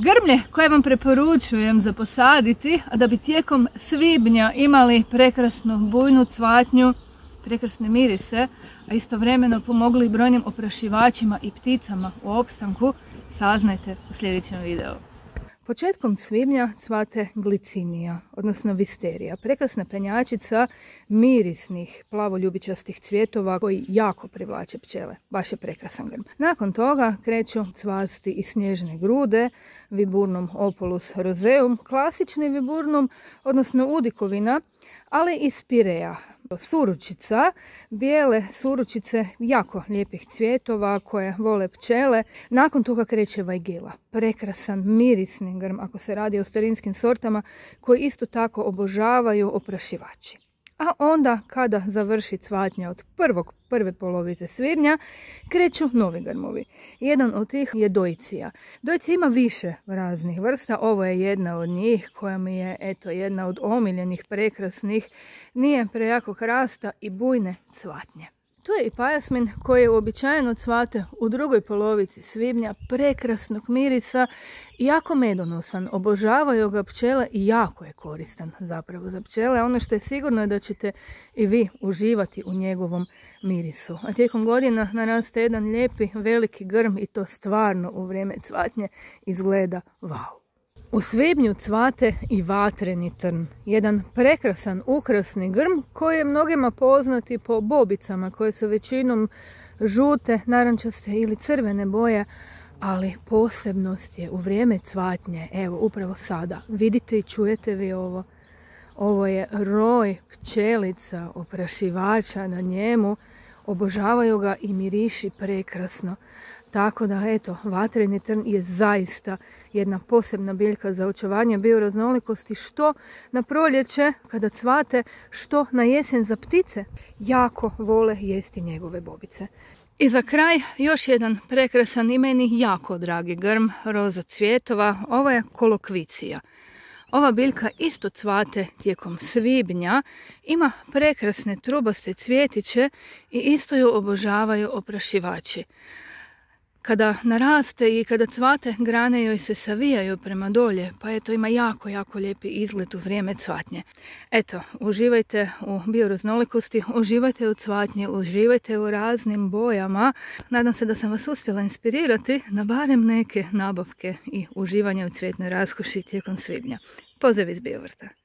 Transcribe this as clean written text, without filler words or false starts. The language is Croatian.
Grmlje koje vam preporučujem za posaditi, a da bi tijekom svibnja imali prekrasnu bujnu cvatnju, prekrasne mirise, a istovremeno pomogli brojnim oprašivačima i pticama u opstanku, saznajte u sljedećem videu. Početkom svibnja cvate glicinija, odnosno visterija, prekrasna penjačica mirisnih plavoljubičastih cvjetova koji jako privlače pčele. Baš je prekrasan grm. Nakon toga kreću cvasti i snježne grude, Viburnum opulus roseum, klasični Viburnum, odnosno udikovina, ali i spirea. Suručica, bijele suručice jako lijepih cvjetova koje vole pčele. Nakon toga kreće vajgila, prekrasan mirisni grm ako se radi o starinskim sortama koji isto tako obožavaju oprašivači. A onda kada završi cvatnja od prve polovice svibnja, kreću novi grmovi. Jedan od tih je dojcija. Dojcija ima više raznih vrsta, ovo je jedna od njih koja mi je jedna od omiljenih, prekrasnih, nije prejakog rasta i bujne cvatnje. Tu je i pajasmin koji je uobičajeno cvate u drugoj polovici svibnja, prekrasnog mirisa i jako medonosan. Obožavaju ga pčele i jako je koristan zapravo za pčele. Ono što je sigurno je da ćete i vi uživati u njegovom mirisu. A tijekom godina naraste jedan lijepi veliki grm i to stvarno u vrijeme cvatnje izgleda wow. U svibnju cvate i vatreni trn, jedan prekrasan ukrasni grm koji je mnogima poznati po bobicama koje su većinom žute, narančaste ili crvene boje, ali posebnost je u vrijeme cvatnje, evo upravo sada, vidite i čujete vi ovo. Ovo je roj pčelica, oprašivača na njemu, obožavaju ga i miriši prekrasno. Tako da, eto, vatreni trn je zaista jedna posebna biljka za očuvanje bioraznolikosti, što na proljeće kada cvate, što na jesen za ptice jako vole jesti njegove bobice. I za kraj još jedan prekrasan i meni jako dragi grm roza cvjetova, ovo je kolokvicija. Ova biljka isto cvate tijekom svibnja, ima prekrasne trubaste cvjetiće i isto ju obožavaju oprašivači. Kada naraste i kada cvate, grane joj se savijaju prema dolje, pa eto ima jako lijepi izgled u vrijeme cvatnje. Eto, uživajte u bioraznolikosti, uživajte u cvatnji, uživajte u raznim bojama. Nadam se da sam vas uspjela inspirirati na barem neke nabavke i uživanje u cvjetnoj raskoši tijekom svibnja. Pozdrav iz Biovrta!